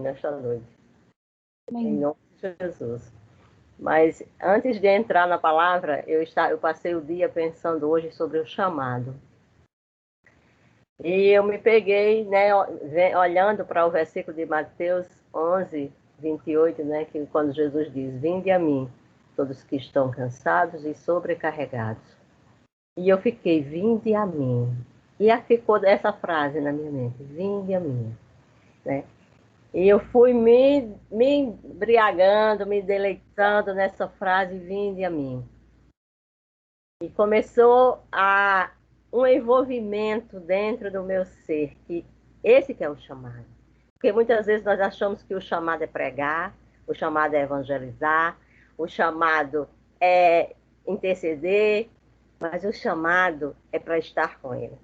nesta noite. Amém. Em nome de Jesus. Mas antes de entrar na palavra, eu passei o dia pensando hoje sobre o chamado. E eu me peguei, né, olhando para o versículo de Mateus 11, 28, né, que quando Jesus diz: "Vinde a mim, todos que estão cansados e sobrecarregados." E eu fiquei: "Vinde a mim." E ficou essa frase na minha mente: "Vinde a mim." Né? E eu fui me embriagando, me deleitando nessa frase: "Vinde a mim." E começou um envolvimento dentro do meu ser, que esse que é o chamado. Porque muitas vezes nós achamos que o chamado é pregar, o chamado é evangelizar, o chamado é interceder, mas o chamado é para estar com Ele.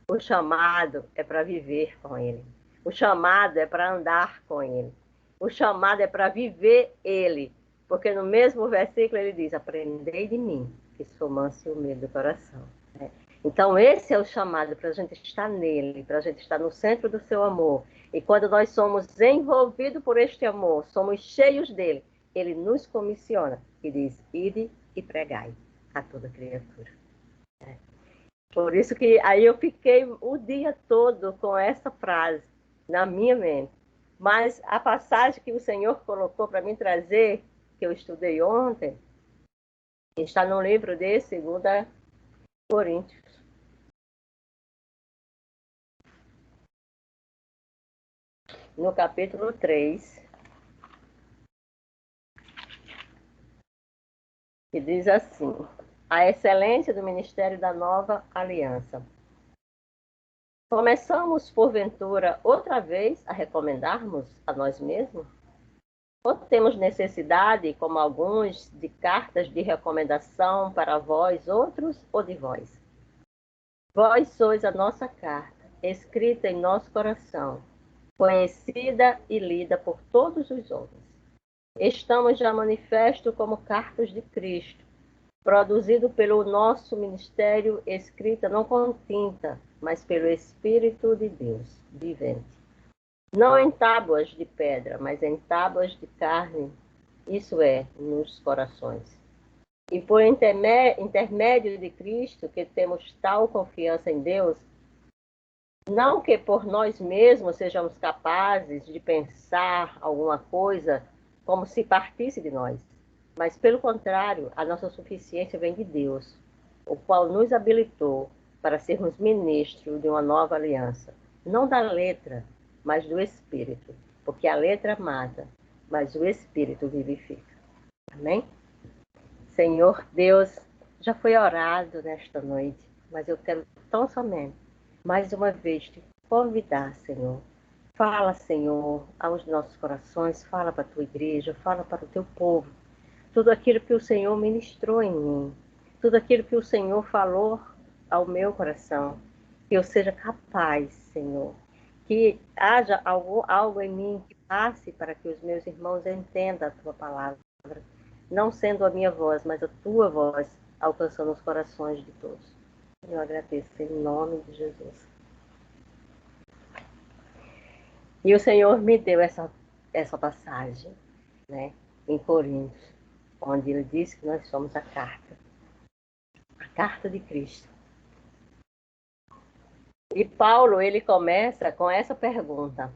O chamado é para viver com Ele. O chamado é para andar com Ele. O chamado é para viver Ele. Porque no mesmo versículo ele diz: "Aprendei de mim, que sou manso e humilde do coração." Então esse é o chamado, para a gente estar nele, para a gente estar no centro do seu amor. E quando nós somos envolvidos por este amor, somos cheios dele, ele nos comissiona e diz: "Ide e pregai a toda criatura." Por isso que aí eu fiquei o dia todo com essa frase na minha mente. Mas a passagem que o Senhor colocou para mim trazer, que eu estudei ontem, está no livro de 2 Coríntios. No capítulo 3, que diz assim: "A excelência do ministério da nova aliança. Começamos, porventura, outra vez a recomendarmos a nós mesmos? Ou temos necessidade, como alguns, de cartas de recomendação para vós outros ou de vós? Vós sois a nossa carta, escrita em nosso coração, conhecida e lida por todos os homens. Estamos já manifesto como cartas de Cristo, produzido pelo nosso ministério, escrita não com tinta, mas pelo Espírito de Deus, vivente. Não em tábuas de pedra, mas em tábuas de carne, isso é, nos corações. E por intermédio de Cristo, que temos tal confiança em Deus, não que por nós mesmos sejamos capazes de pensar alguma coisa como se partisse de nós, mas pelo contrário, a nossa suficiência vem de Deus, o qual nos habilitou para sermos ministros de uma nova aliança, não da letra, mas do Espírito, porque a letra mata, mas o Espírito vivifica. Amém? Senhor Deus, já foi orado nesta noite, mas eu quero tão somente, mais uma vez, te convidar, Senhor. Fala, Senhor, aos nossos corações, fala para a tua igreja, fala para o teu povo. Tudo aquilo que o Senhor ministrou em mim, tudo aquilo que o Senhor falou ao meu coração, que eu seja capaz, Senhor, que haja algo em mim que passe para que os meus irmãos entendam a tua palavra, não sendo a minha voz, mas a tua voz alcançando os corações de todos. Eu agradeço em nome de Jesus. E o Senhor me deu essa passagem, né, em Coríntios, onde ele diz que nós somos a carta de Cristo. E Paulo, ele começa com essa pergunta,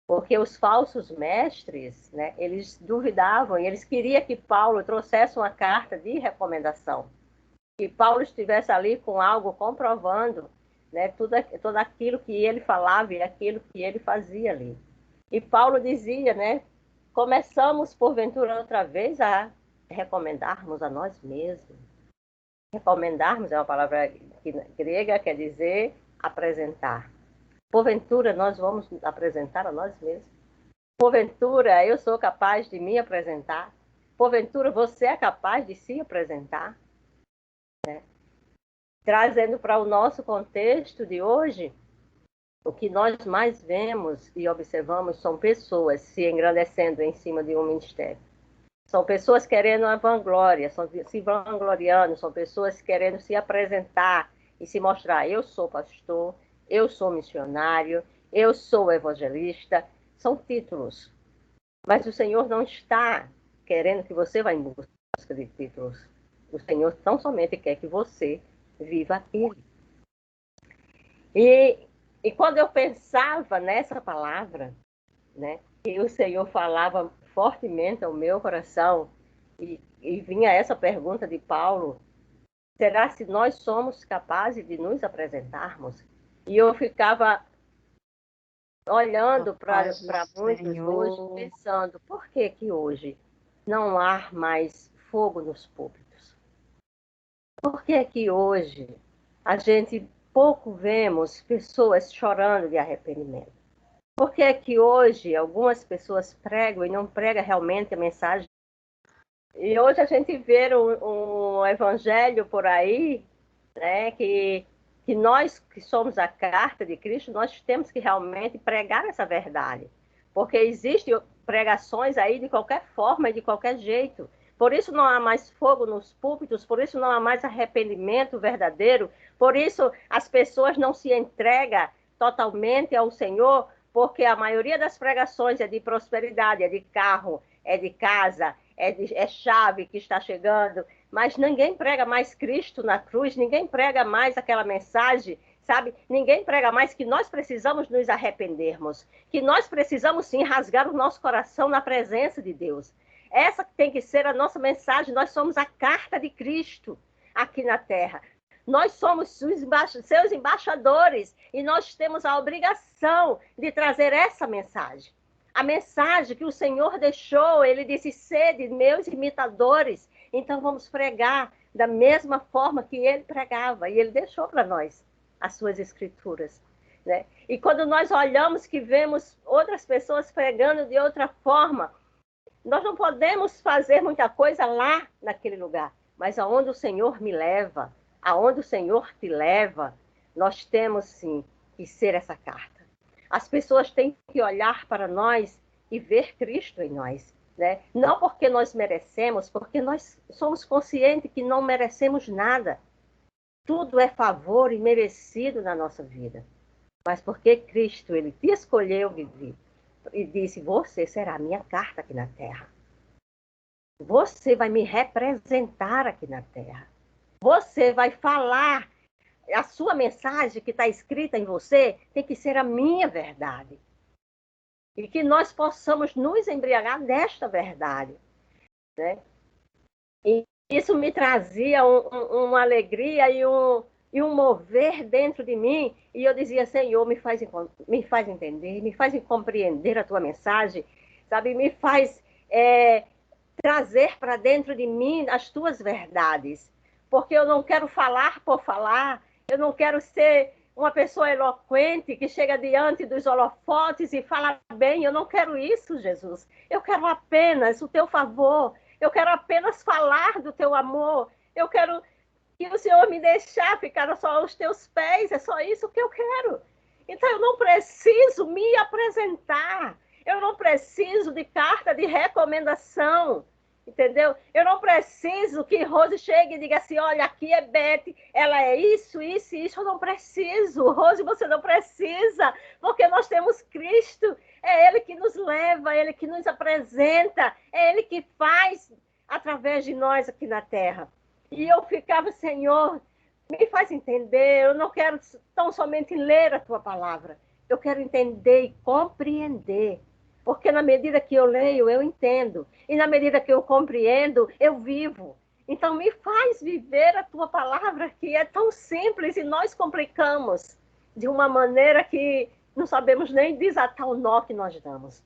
porque os falsos mestres, né, eles duvidavam e eles queriam que Paulo trouxesse uma carta de recomendação, que Paulo estivesse ali com algo comprovando, né, tudo aquilo que ele falava e aquilo que ele fazia ali. E Paulo dizia, né, começamos porventura outra vez a recomendarmos a nós mesmos. Recomendarmos é uma palavra grega, quer dizer apresentar. Porventura nós vamos apresentar a nós mesmos. Porventura eu sou capaz de me apresentar. Porventura você é capaz de se apresentar. Né? Trazendo para o nosso contexto de hoje, o que nós mais vemos e observamos são pessoas se engrandecendo em cima de um ministério. São pessoas querendo a vanglória, se vangloriando, são pessoas querendo se apresentar e se mostrar: eu sou pastor, eu sou missionário, eu sou evangelista. são títulos. Mas o Senhor não está querendo que você vá em busca de títulos. O Senhor tão somente quer que você viva Ele. E quando eu pensava nessa palavra, né, e o Senhor falava fortemente ao meu coração, e vinha essa pergunta de Paulo, será se nós somos capazes de nos apresentarmos? E eu ficava olhando para muitos hoje, pensando, por que que hoje não há mais fogo nos púlpitos? Por que que hoje a gente pouco vemos pessoas chorando de arrependimento? Por que que hoje algumas pessoas pregam e não pregam realmente a mensagem? E hoje a gente vê um evangelho por aí, né, que nós que somos a carta de Cristo, nós temos que realmente pregar essa verdade. Porque existem pregações aí de qualquer forma e de qualquer jeito. Por isso não há mais fogo nos púlpitos, por isso não há mais arrependimento verdadeiro, por isso as pessoas não se entregam totalmente ao Senhor, porque a maioria das pregações é de prosperidade, é de carro, é de casa, é chave que está chegando, mas ninguém prega mais Cristo na cruz, ninguém prega mais aquela mensagem, sabe? Ninguém prega mais que nós precisamos nos arrependermos, que nós precisamos sim rasgar o nosso coração na presença de Deus. Essa tem que ser a nossa mensagem, nós somos a carta de Cristo aqui na terra. Nós somos seus embaixadores e nós temos a obrigação de trazer essa mensagem. A mensagem que o Senhor deixou, ele disse, sede meus imitadores. Então vamos pregar da mesma forma que ele pregava. E ele deixou para nós as suas escrituras, né? E quando nós olhamos que vemos outras pessoas pregando de outra forma, nós não podemos fazer muita coisa lá naquele lugar. Mas aonde o Senhor me leva, aonde o Senhor te leva, nós temos sim que ser essa carta. As pessoas têm que olhar para nós e ver Cristo em nós, né? Não porque nós merecemos, porque nós somos conscientes que não merecemos nada. Tudo é favor e merecido na nossa vida. Mas porque Cristo, ele te escolheu viver e disse, você será a minha carta aqui na terra. Você vai me representar aqui na terra. Você vai falar, a sua mensagem que está escrita em você tem que ser a minha verdade. E que nós possamos nos embriagar desta verdade, né? E isso me trazia uma alegria e um mover dentro de mim. E eu dizia, Senhor, me faz entender, me faz compreender a tua mensagem, sabe? Me faz trazer para dentro de mim as tuas verdades. Porque eu não quero falar por falar, eu não quero ser uma pessoa eloquente que chega diante dos holofotes e fala bem. Eu não quero isso, Jesus. Eu quero apenas o teu favor. Eu quero apenas falar do teu amor. Eu quero que o Senhor me deixar ficar só aos teus pés. É só isso que eu quero. Então eu não preciso me apresentar. Eu não preciso de carta de recomendação. Entendeu? Eu não preciso que Rose chegue e diga assim, olha, aqui é Beth, ela é isso, isso e isso. Eu não preciso. Rose, você não precisa, porque nós temos Cristo. É Ele que nos leva, é Ele que nos apresenta, é Ele que faz através de nós aqui na terra. E eu ficava, Senhor, me faz entender. Eu não quero tão somente ler a tua palavra. Eu quero entender e compreender. Porque na medida que eu leio, eu entendo. E na medida que eu compreendo, eu vivo. Então, me faz viver a tua palavra, que é tão simples, e nós complicamos de uma maneira que não sabemos nem desatar o nó que nós damos.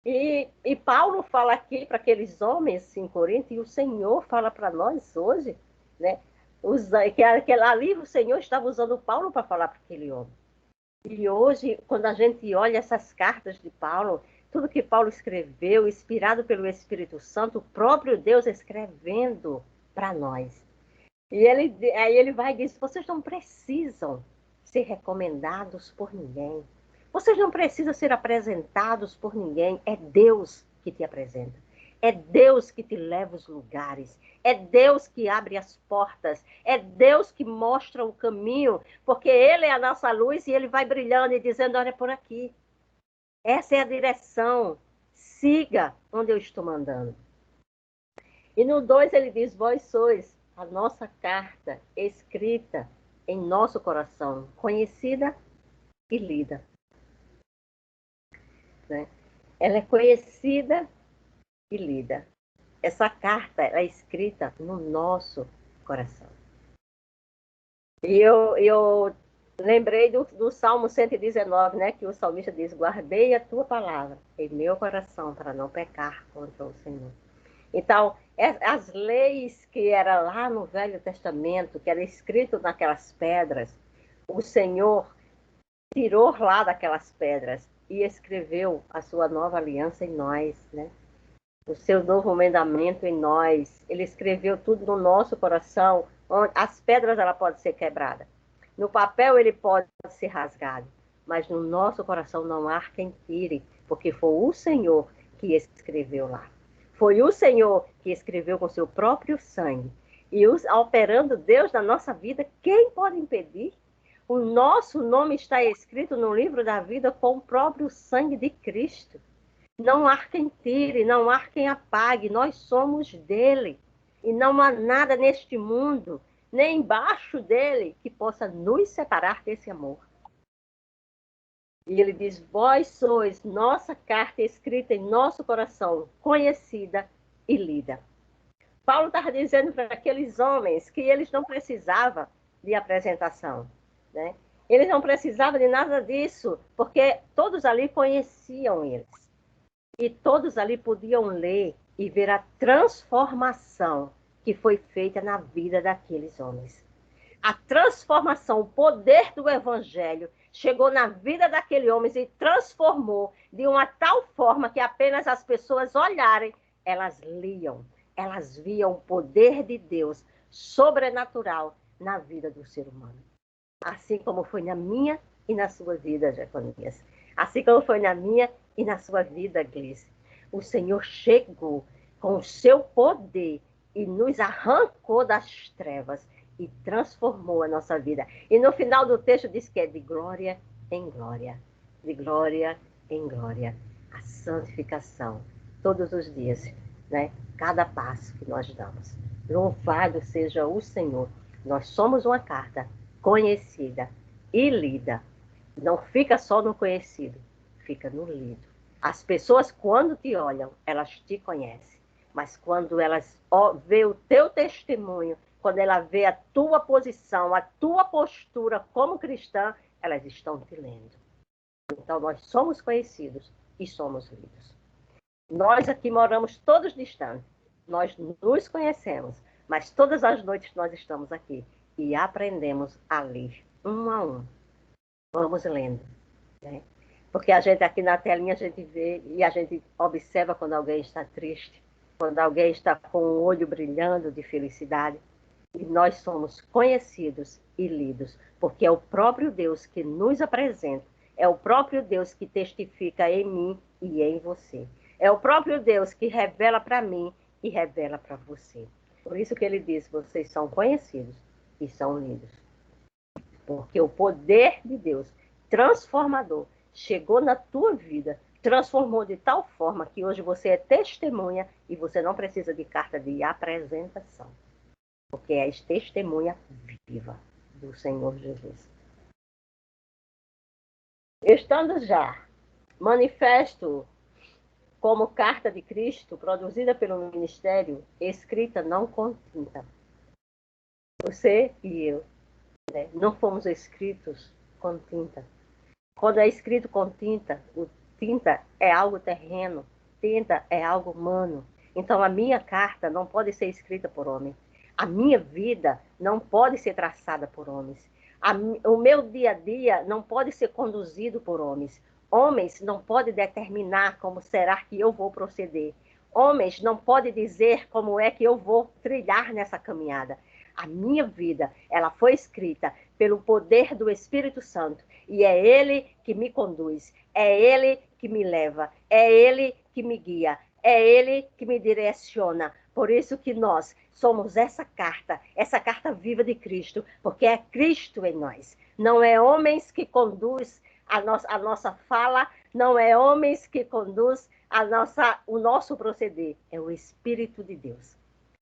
E Paulo fala aqui para aqueles homens em Corinto, e o Senhor fala para nós hoje, né? Que ali o Senhor estava usando Paulo para falar para aquele homem. E hoje, quando a gente olha essas cartas de Paulo, tudo que Paulo escreveu, inspirado pelo Espírito Santo, o próprio Deus escrevendo para nós. E aí ele vai e diz, vocês não precisam ser recomendados por ninguém. Vocês não precisam ser apresentados por ninguém. É Deus que te apresenta. É Deus que te leva os lugares. É Deus que abre as portas. É Deus que mostra o caminho. Porque Ele é a nossa luz e Ele vai brilhando e dizendo, olha por aqui. Essa é a direção. Siga onde eu estou mandando. E no 2 ele diz: vós sois a nossa carta escrita em nosso coração, conhecida e lida. Né? Ela é conhecida e lida. Essa carta é escrita no nosso coração. E eu lembrei do Salmo 119, né, que o salmista diz: guardei a tua palavra em meu coração para não pecar contra o Senhor. Então, as leis que eram lá no Velho Testamento, que era escrito naquelas pedras, o Senhor tirou lá daquelas pedras e escreveu a sua nova aliança em nós, né? O seu novo mandamento em nós. Ele escreveu tudo no nosso coração. As pedras ela pode ser quebrada. No papel ele pode ser rasgado, mas no nosso coração não há quem tire, porque foi o Senhor que escreveu lá. Foi o Senhor que escreveu com seu próprio sangue. E operando Deus na nossa vida, quem pode impedir? O nosso nome está escrito no livro da vida com o próprio sangue de Cristo. Não há quem tire, não há quem apague, nós somos dele. E não há nada neste mundo, nem embaixo dele, que possa nos separar desse amor. E ele diz: vós sois nossa carta escrita em nosso coração, conhecida e lida. Paulo estava dizendo para aqueles homens que eles não precisavam de apresentação, né? Eles não precisavam de nada disso, porque todos ali conheciam eles. E todos ali podiam ler e ver a transformação que foi feita na vida daqueles homens. A transformação, o poder do evangelho chegou na vida daquele homem e transformou de uma tal forma que apenas as pessoas olharem, elas liam, elas viam o poder de Deus sobrenatural na vida do ser humano. Assim como foi na minha e na sua vida, Jeconias. Assim como foi na minha e na sua vida, Glice. O Senhor chegou com o seu poder e nos arrancou das trevas e transformou a nossa vida. E no final do texto diz que é de glória em glória, de glória em glória, a santificação, todos os dias, né? Cada passo que nós damos. Louvado seja o Senhor. Nós somos uma carta conhecida e lida. Não fica só no conhecido, fica no lido. As pessoas, quando te olham, elas te conhecem. Mas quando elas vê o teu testemunho, quando ela vê a tua posição, a tua postura como cristã, elas estão te lendo. Então, nós somos conhecidos e somos lidos. Nós aqui moramos todos distantes. Nós nos conhecemos, mas todas as noites nós estamos aqui e aprendemos a ler um a um. Vamos lendo, né? Porque a gente aqui na telinha a gente vê e a gente observa quando alguém está triste, quando alguém está com o olho brilhando de felicidade. E nós somos conhecidos e lidos, porque é o próprio Deus que nos apresenta, é o próprio Deus que testifica em mim e em você. É o próprio Deus que revela para mim e revela para você. Por isso que ele diz: vocês são conhecidos e são lidos. Porque o poder de Deus transformador chegou na tua vida, transformou de tal forma que hoje você é testemunha e você não precisa de carta de apresentação. Porque és testemunha viva do Senhor Jesus. Estando já manifesto como carta de Cristo, produzida pelo ministério, escrita não com tinta. Você e eu, né, não fomos escritos com tinta. Quando é escrito com tinta, o tinta é algo terreno, tinta é algo humano. Então a minha carta não pode ser escrita por homem. A minha vida não pode ser traçada por homens. O meu dia a dia não pode ser conduzido por homens. Homens não podem determinar como será que eu vou proceder. Homens não podem dizer como é que eu vou trilhar nessa caminhada. A minha vida, ela foi escrita pelo poder do Espírito Santo. E é Ele que me conduz, é Ele que me leva, é Ele que me guia, é Ele que me direciona. Por isso que nós somos essa carta viva de Cristo, porque é Cristo em nós. Não é homens que conduz a nossa fala, não é homens que conduz o nosso proceder, é o Espírito de Deus.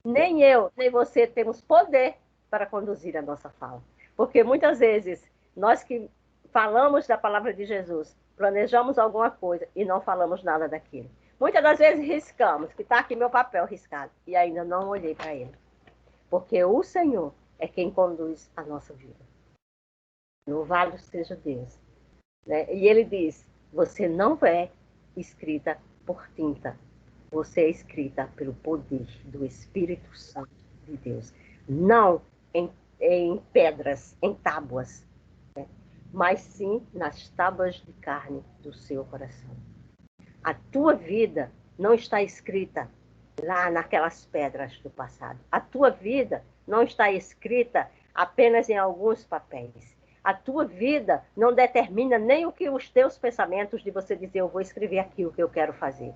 Nem eu, nem você temos poder para conduzir a nossa fala. Porque muitas vezes, nós que falamos da palavra de Jesus, planejamos alguma coisa e não falamos nada daquilo. Muitas das vezes riscamos, que está aqui meu papel riscado, e ainda não olhei para ele. Porque o Senhor é quem conduz a nossa vida. Louvado seja Deus. Né? E ele diz, você não é escrita por tinta, você é escrita pelo poder do Espírito Santo de Deus. Não em pedras, em tábuas, né? Mas sim nas tábuas de carne do seu coração. A tua vida não está escrita lá naquelas pedras do passado. A tua vida não está escrita apenas em alguns papéis. A tua vida não determina nem o que os teus pensamentos de você dizer, eu vou escrever aqui o que eu quero fazer.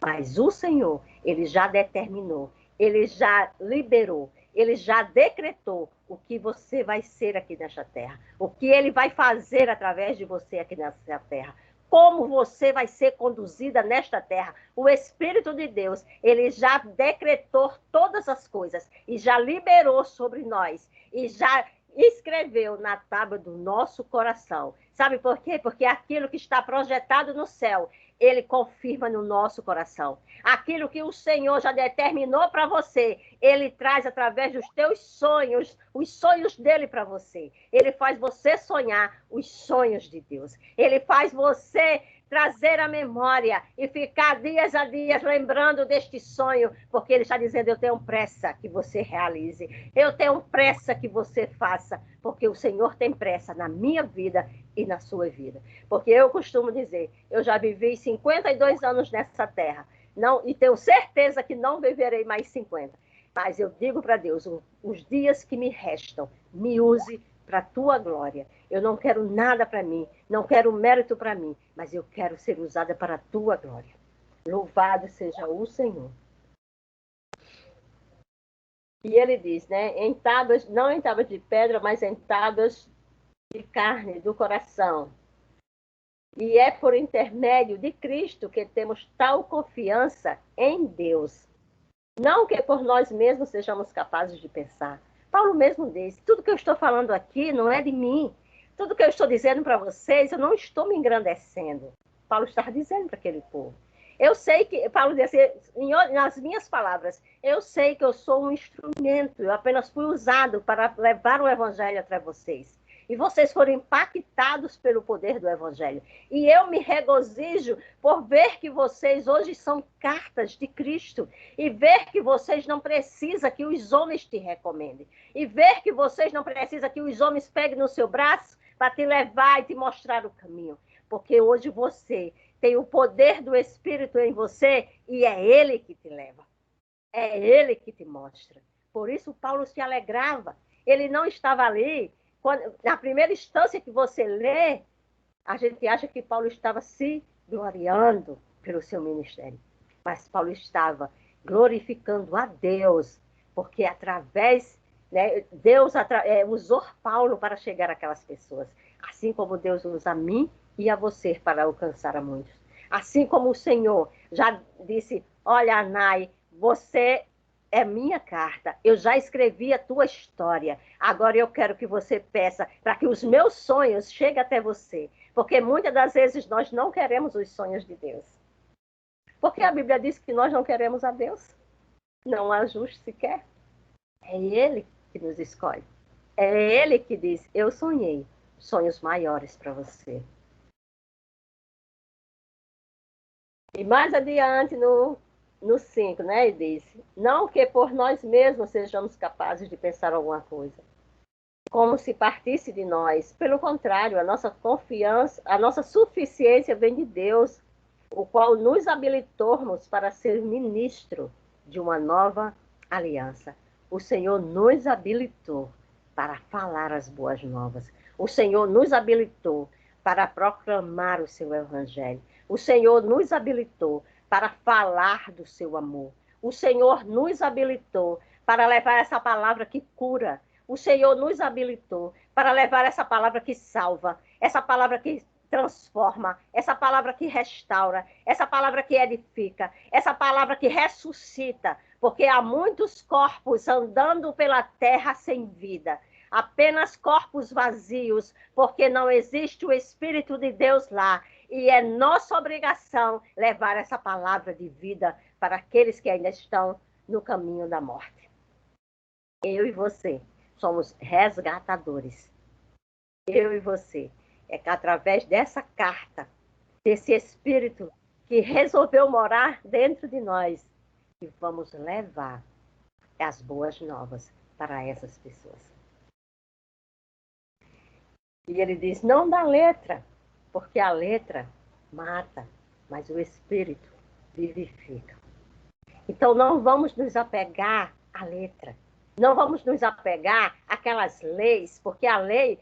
Mas o Senhor, ele já determinou, ele já liberou, ele já decretou o que você vai ser aqui nesta terra, o que ele vai fazer através de você aqui nesta terra, como você vai ser conduzida nesta terra. O Espírito de Deus, ele já decretou todas as coisas e já liberou sobre nós e já escreveu na tábua do nosso coração. Sabe por quê? Porque aquilo que está projetado no céu, ele confirma no nosso coração. Aquilo que o Senhor já determinou para você, ele traz através dos teus sonhos, os sonhos dele para você. Ele faz você sonhar os sonhos de Deus. Ele faz você trazer a memória e ficar dias a dias lembrando deste sonho, porque ele está dizendo, eu tenho pressa que você realize, eu tenho pressa que você faça, porque o Senhor tem pressa na minha vida e na sua vida. Porque eu costumo dizer, eu já vivi 52 anos nessa terra, não, e tenho certeza que não viverei mais 50. Mas eu digo para Deus, os dias que me restam, me use para a tua glória. Eu não quero nada para mim, não quero mérito para mim, mas eu quero ser usada para a tua glória. Louvado seja o Senhor. E ele diz, né, em tábuas, não em tábuas de pedra, mas em tábuas de carne, do coração. E é por intermédio de Cristo que temos tal confiança em Deus. Não que por nós mesmos sejamos capazes de pensar. Paulo mesmo disse, tudo que eu estou falando aqui não é de mim. Tudo que eu estou dizendo para vocês, eu não estou me engrandecendo. Paulo está dizendo para aquele povo. Eu sei que, Paulo disse, nas minhas palavras, eu sei que eu sou um instrumento, eu apenas fui usado para levar o evangelho até vocês. E vocês foram impactados pelo poder do evangelho. E eu me regozijo por ver que vocês hoje são cartas de Cristo. E ver que vocês não precisam que os homens te recomendem. E ver que vocês não precisam que os homens peguem no seu braço para te levar e te mostrar o caminho. Porque hoje você tem o poder do Espírito em você e é ele que te leva. É ele que te mostra. Por isso Paulo se alegrava. Ele não estava ali. Na primeira instância que você lê, a gente acha que Paulo estava se gloriando pelo seu ministério. Mas Paulo estava glorificando a Deus, porque através, né, Deus usou Paulo para chegar àquelas pessoas. Assim como Deus usa a mim e a você para alcançar a muitos. Assim como o Senhor já disse, olha, Anai, você é minha carta, eu já escrevi a tua história, agora eu quero que você peça para que os meus sonhos cheguem até você, porque muitas das vezes nós não queremos os sonhos de Deus, porque a Bíblia diz que nós não queremos a Deus, não há justo sequer, é Ele que nos escolhe, é Ele que diz, eu sonhei sonhos maiores para você. E mais adiante no 5, né, ele disse, não que por nós mesmos sejamos capazes de pensar alguma coisa, como se partisse de nós. Pelo contrário, a nossa confiança, a nossa suficiência vem de Deus, o qual nos habilitou para ser ministro de uma nova aliança. O Senhor nos habilitou para falar as boas novas. O Senhor nos habilitou para proclamar o seu evangelho. O Senhor nos habilitou para falar do seu amor. O Senhor nos habilitou para levar essa palavra que cura. O Senhor nos habilitou para levar essa palavra que salva, essa palavra que transforma, essa palavra que restaura, essa palavra que edifica, essa palavra que ressuscita, porque há muitos corpos andando pela terra sem vida, apenas corpos vazios, porque não existe o Espírito de Deus lá. E é nossa obrigação levar essa palavra de vida para aqueles que ainda estão no caminho da morte. Eu e você somos resgatadores. Eu e você. É que através dessa carta, desse Espírito que resolveu morar dentro de nós, que vamos levar as boas novas para essas pessoas. E ele diz, não da letra, porque a letra mata, mas o Espírito vivifica. Então não vamos nos apegar à letra. Não vamos nos apegar àquelas leis, porque a lei,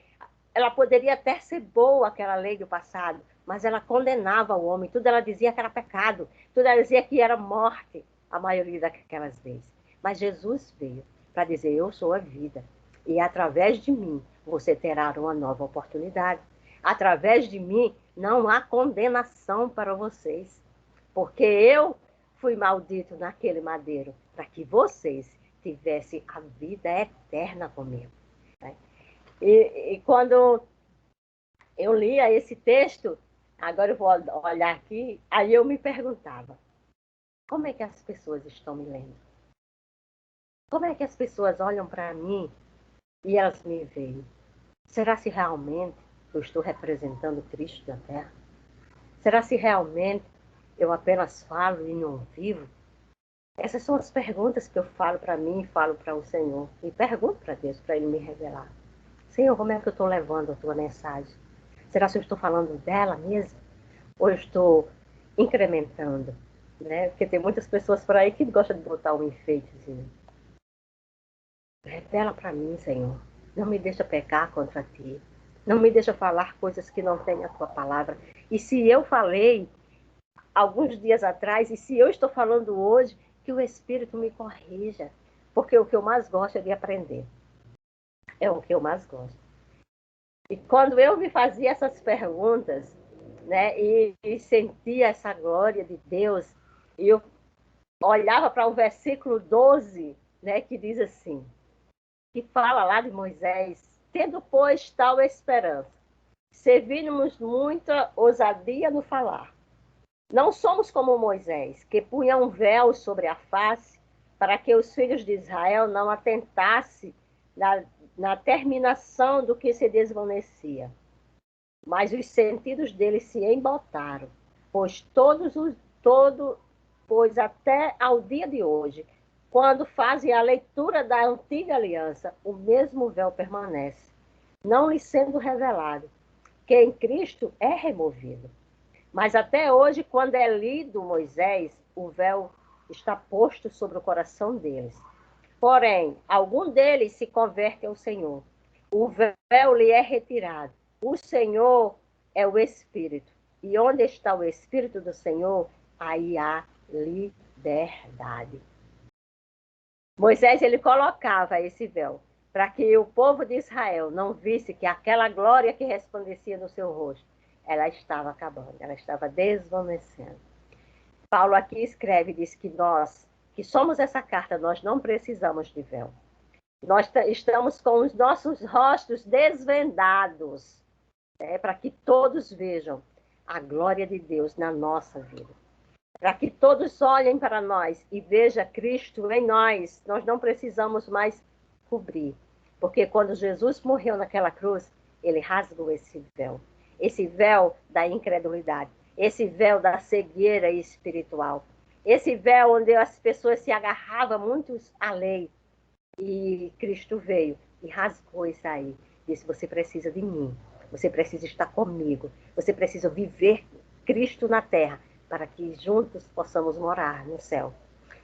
ela poderia até ser boa, aquela lei do passado, mas ela condenava o homem, tudo ela dizia que era pecado, tudo ela dizia que era morte, a maioria daquelas leis. Mas Jesus veio para dizer, eu sou a vida, e através de mim você terá uma nova oportunidade. Através de mim não há condenação para vocês, porque eu fui maldito naquele madeiro, para que vocês tivessem a vida eterna comigo. Né? E quando eu lia esse texto, agora eu vou olhar aqui, aí eu me perguntava, como é que as pessoas estão me lendo? Como é que as pessoas olham para mim e elas me veem? Será se realmente eu estou representando Cristo na Terra? Será se realmente eu apenas falo e não vivo? Essas são as perguntas que eu falo para mim e falo para o Senhor. E pergunto para Deus, para Ele me revelar. Senhor, como é que eu estou levando a tua mensagem? Será que eu estou falando dela mesmo? Ou eu estou incrementando? Né? Porque tem muitas pessoas por aí que gostam de botar um enfeitezinho. Revela para mim, Senhor. Não me deixa pecar contra ti. Não me deixa falar coisas que não têm a tua palavra. E se eu falei alguns dias atrás, e se eu estou falando hoje, que o Espírito me corrija. Porque o que eu mais gosto é de aprender. É o que eu mais gosto. E quando eu me fazia essas perguntas, né, e sentia essa glória de Deus, e eu olhava para o versículo 12, né, que diz assim, que fala lá de Moisés, tendo, pois, tal esperança, servimos muita ousadia no falar. Não somos como Moisés, que punha um véu sobre a face, para que os filhos de Israel não atentassem na terminação do que se desvanecia. Mas os sentidos deles se embotaram, pois pois até ao dia de hoje, quando fazem a leitura da antiga aliança, o mesmo véu permanece, não lhe sendo revelado, que em Cristo é removido. Mas até hoje, quando é lido Moisés, o véu está posto sobre o coração deles. Porém, algum deles se converte ao Senhor. O véu lhe é retirado. O Senhor é o Espírito. E onde está o Espírito do Senhor, aí há liberdade. Moisés, ele colocava esse véu para que o povo de Israel não visse que aquela glória que resplandecia no seu rosto, ela estava acabando, ela estava desvanecendo. Paulo aqui escreve, diz que nós, que somos essa carta, nós não precisamos de véu. Nós estamos com os nossos rostos desvendados, né, para que todos vejam a glória de Deus na nossa vida. Para que todos olhem para nós e vejam Cristo em nós. Nós não precisamos mais cobrir. Porque quando Jesus morreu naquela cruz, ele rasgou esse véu da incredulidade, esse véu da cegueira espiritual, esse véu onde as pessoas se agarravam muito à lei. E Cristo veio e rasgou isso aí. Disse, você precisa de mim, você precisa estar comigo, você precisa viver Cristo na terra, para que juntos possamos morar no céu.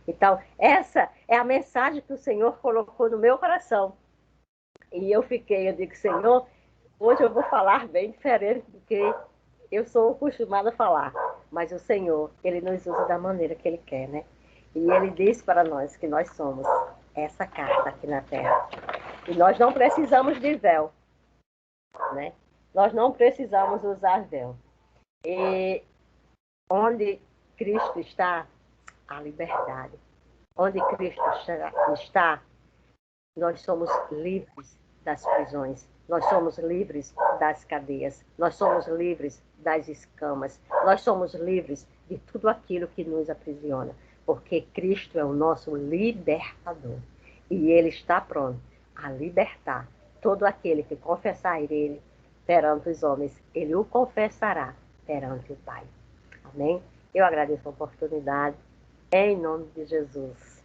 Então, essa é a mensagem que o Senhor colocou no meu coração. E eu digo, Senhor, hoje eu vou falar bem diferente do que eu sou acostumada a falar. Mas o Senhor, Ele nos usa da maneira que Ele quer, né? E Ele diz para nós que nós somos essa carta aqui na terra. E nós não precisamos de véu, né? Nós não precisamos usar véu. E onde Cristo está, a liberdade. Onde Cristo está, nós somos livres das prisões, nós somos livres das cadeias, nós somos livres das escamas, nós somos livres de tudo aquilo que nos aprisiona, porque Cristo é o nosso libertador e Ele está pronto a libertar todo aquele que confessar Ele perante os homens, Ele o confessará perante o Pai. Amém? Eu agradeço a oportunidade, em nome de Jesus.